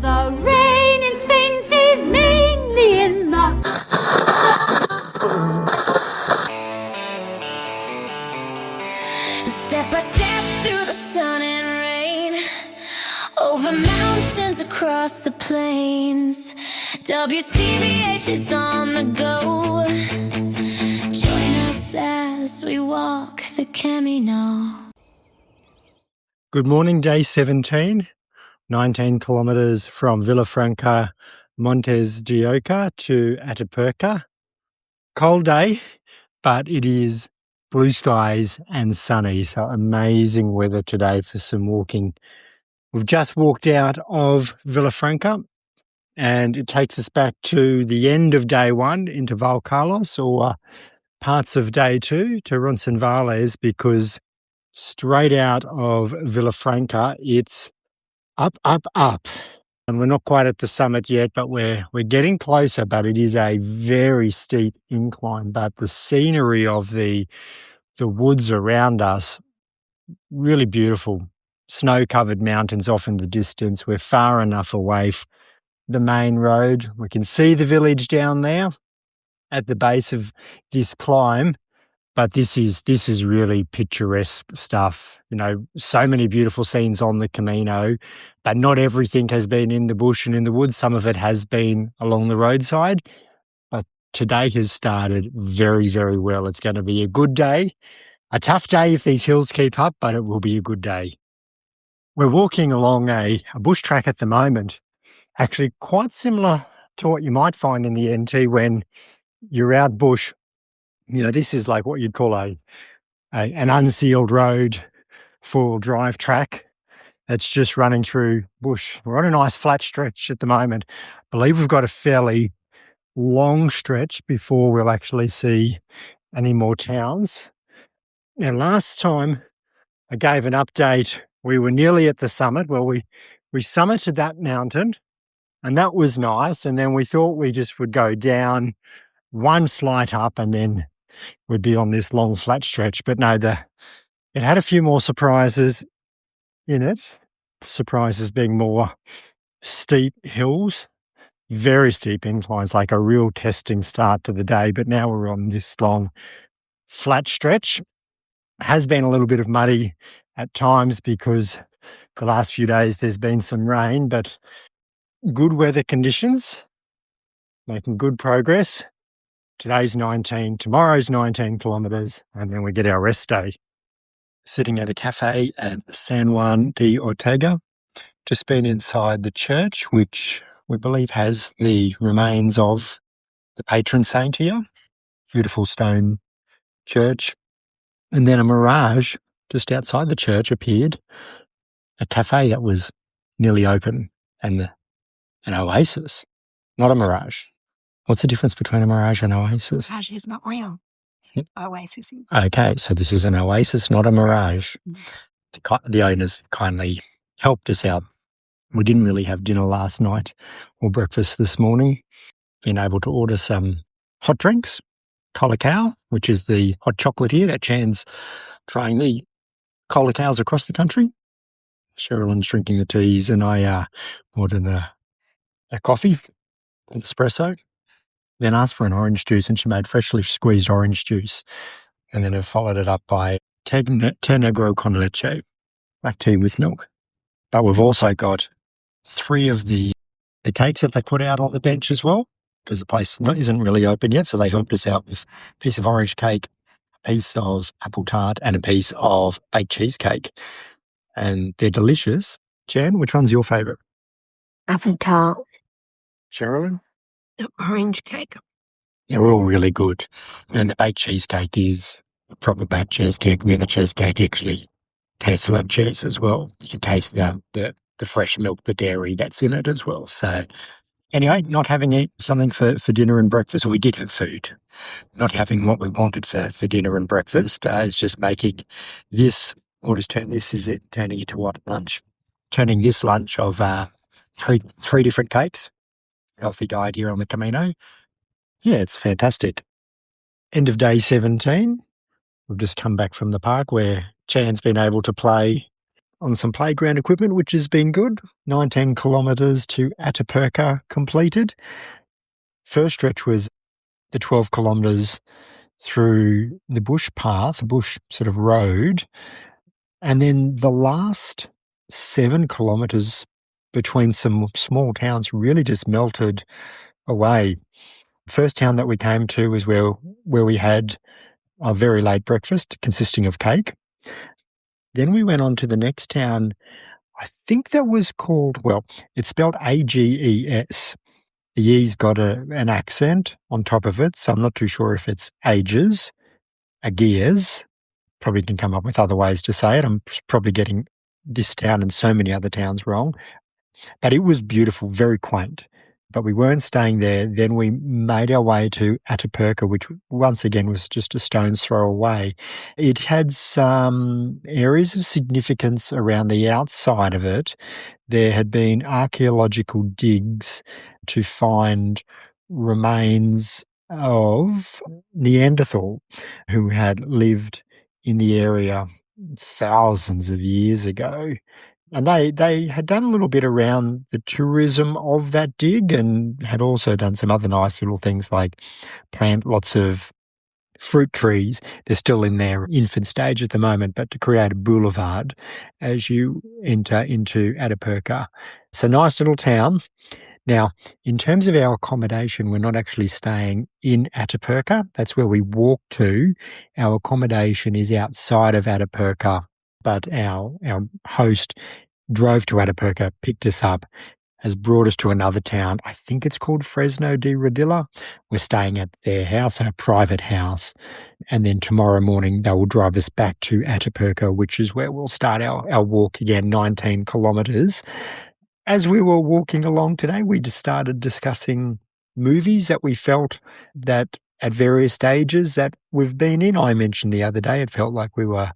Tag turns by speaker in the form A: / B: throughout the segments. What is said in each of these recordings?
A: The rain in Spain stays mainly in the...
B: Step by step through the sun and rain, over mountains, across the plains. WCBH is on the go. Join us as we walk the Camino.
C: Good morning, day 17, 19 kilometres from Villafranca, Montes de Oca to Atapuerca. Cold day, but it is blue skies and sunny, so amazing weather today for some walking. We've just walked out of Villafranca and it takes us back to the end of day one into Valcarlos, or parts of day two to Roncesvalles, because straight out of Villafranca it's up, up, up. And we're not quite at the summit yet, but we're getting closer, but it is a very steep incline. But the scenery of the woods around us, really beautiful. Snow-covered mountains off in the distance. We're far enough away from the main road. We can see the village down there at the base of this climb. But this is really picturesque stuff. You know, so many beautiful scenes on the Camino, but not everything has been in the bush and in the woods. Some of it has been along the roadside. But today has started very, very well. It's going to be a good day. A tough day if these hills keep up, but it will be a good day. We're walking along a bush track at the moment, actually quite similar to what you might find in the NT when you're out bush. You know, this is like what you'd call an unsealed road, four-wheel drive track that's just running through bush. We're on a nice flat stretch at the moment. I believe we've got a fairly long stretch before we'll actually see any more towns. Now, last time I gave an update, we were nearly at the summit. Well, we summited that mountain, and that was nice. And then we thought we just would go down one slight up and then we'd be on this long flat stretch. But no, it had a few more surprises in it. Surprises being more steep hills, very steep inclines, like a real testing start to the day. But now we're on this long flat stretch. It has been a little bit of muddy at times because the last few days there's been some rain, but good weather conditions, making good progress. Today's 19, tomorrow's 19 kilometres, and then we get our rest day. Sitting at a cafe at San Juan de Ortega, just been inside the church, which we believe has the remains of the patron saint here. Beautiful stone church. And then a mirage just outside the church appeared, a cafe that was nearly open, and an oasis, not a mirage. What's the difference between a mirage and oasis?
D: Mirage is not real. Oasis is.
C: Okay, so this is an oasis, not a mirage. The owners kindly helped us out. We didn't really have dinner last night or breakfast this morning. Been able to order some hot drinks, Colacao, which is the hot chocolate here that Chan's trying the Colacaos across the country. Sherilyn's drinking the teas, and I ordered a coffee, an espresso. Then asked for an orange juice, and she made freshly squeezed orange juice. And then I followed it up by té negro con leche, black tea with milk. But we've also got 3 of the cakes that they put out on the bench as well, because the place isn't really open yet. So they helped us out with a piece of orange cake, a piece of apple tart, and a piece of baked cheesecake. And they're delicious. Jan, which one's your favourite?
D: Apple tart.
C: Sherilyn?
D: The orange cake.
C: They're all really good. And the baked cheesecake is a proper baked cheesecake, where the cheesecake actually tastes like cheese as well. You can taste the fresh milk, the dairy that's in it as well. So anyway, not having eaten something for dinner and breakfast. We did have food. Not having what we wanted for dinner and breakfast. It's just making this, or just turning it to what? Lunch. Turning this lunch of three different cakes. Healthy diet here on the Camino. Yeah, it's fantastic. End of day 17. We've just come back from the park where Chan's been able to play on some playground equipment, which has been good. 19 kilometres to Atapuerca completed. First stretch was the 12 kilometres through the bush path, a bush sort of road. And then the last 7 kilometres between some small towns really just melted away. First town that we came to was where we had a very late breakfast consisting of cake. Then we went on to the next town. I think that was called, well, it's spelled Ages. The E's got an accent on top of it, so I'm not too sure if it's Ages, Ageas. Probably can come up with other ways to say it. I'm probably getting this town and so many other towns wrong. But it was beautiful, very quaint. But we weren't staying there. Then we made our way to Atapuerca, which once again was just a stone's throw away. It had some areas of significance around the outside of it. There had been archaeological digs to find remains of Neanderthal who had lived in the area thousands of years ago. And they had done a little bit around the tourism of that dig and had also done some other nice little things like plant lots of fruit trees. They're still in their infant stage at the moment, but to create a boulevard as you enter into Atapuerca. It's a nice little town. Now, in terms of our accommodation, we're not actually staying in Atapuerca. That's where we walk to. Our accommodation is outside of Atapuerca, but our host drove to Atapuerca, picked us up, has brought us to another town. I think it's called Fresno de Rodilla. We're staying at their house, a private house. And then tomorrow morning, they will drive us back to Atapuerca, which is where we'll start our walk again, 19 kilometres. As we were walking along today, we just started discussing movies that we felt that at various stages that we've been in. I mentioned the other day, it felt like we were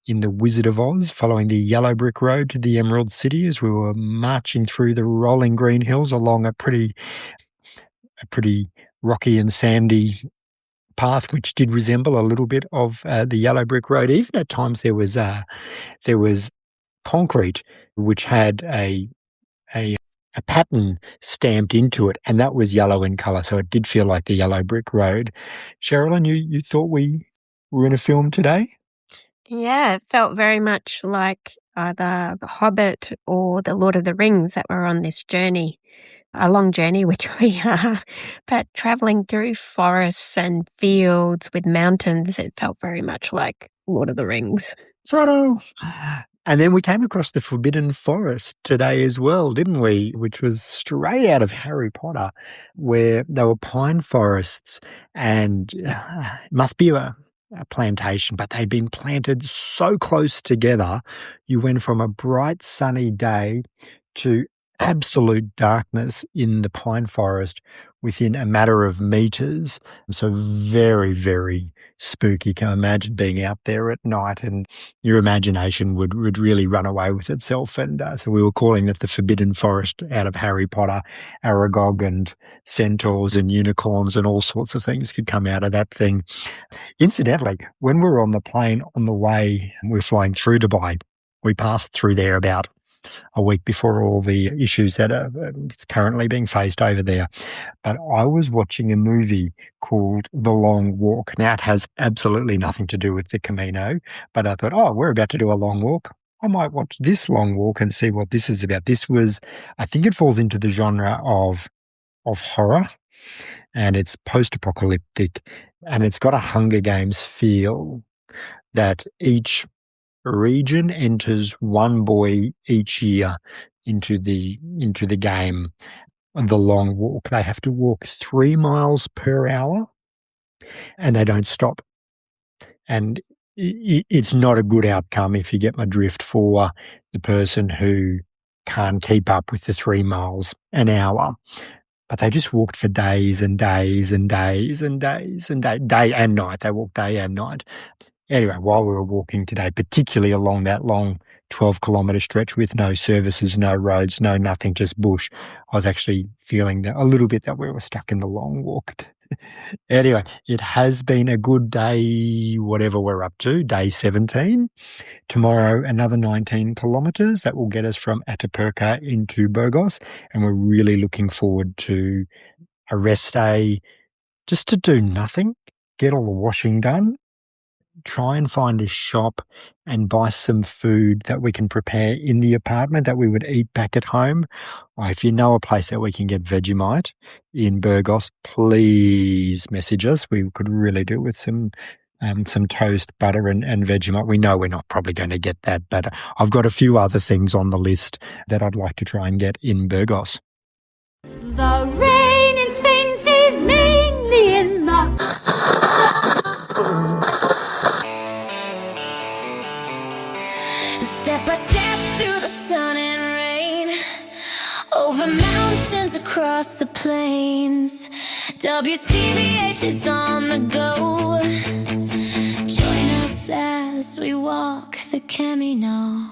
C: in The Wizard of Oz, following the yellow brick road to the Emerald City as we were marching through the rolling green hills along a pretty rocky and sandy path, which did resemble a little bit of the yellow brick road. Even at times there was concrete which had a pattern stamped into it, and that was yellow in colour, so it did feel like the yellow brick road. Sherilyn, you thought we were in a film today?
D: Yeah, it felt very much like either The Hobbit or The Lord of the Rings that were on this journey, a long journey, which we are, but travelling through forests and fields with mountains, it felt very much like Lord of the Rings.
C: Frodo! And then we came across the Forbidden Forest today as well, didn't we? Which was straight out of Harry Potter, where there were pine forests and it must be a plantation, but they'd been planted so close together. You went from a bright sunny day to absolute darkness in the pine forest within a matter of meters. So very, very spooky. Can you imagine being out there at night and your imagination would really run away with itself. And so we were calling it the Forbidden Forest out of Harry Potter. Aragog and centaurs and unicorns and all sorts of things could come out of that thing. Incidentally, when we were on the plane on the way, we were flying through Dubai, we passed through there about a week before all the issues that are currently being faced over there. But I was watching a movie called The Long Walk. Now, it has absolutely nothing to do with the Camino, but I thought, we're about to do a long walk. I might watch this long walk and see what this is about. This was, I think it falls into the genre of horror, and it's post-apocalyptic, and it's got a Hunger Games feel that each region enters one boy each year into the game. The long walk. They have to walk 3 miles per hour and they don't stop. And it's not a good outcome, if you get my drift, for the person who can't keep up with the 3 miles an hour. But they just walked for days and days and days and days and day and night. They walked day and night. Anyway, while we were walking today, particularly along that long 12-kilometre stretch with no services, no roads, no nothing, just bush, I was actually feeling a little bit that we were stuck in the long walk Anyway, it has been a good day, whatever we're up to, day 17. Tomorrow, another 19 kilometres. That will get us from Atapuerca into Burgos. And we're really looking forward to a rest day just to do nothing, get all the washing done, try and find a shop and buy some food that we can prepare in the apartment that we would eat back at home. Or if you know a place that we can get Vegemite in Burgos, please message us. We could really do with some toast, butter and Vegemite. We know we're not probably going to get that, but I've got a few other things on the list that I'd like to try and get in Burgos.
A: The rain in Spain stays mainly in the
B: Step by step through the sun and rain, over mountains, across the plains. WCBH is on the go. Join us as we walk the Camino.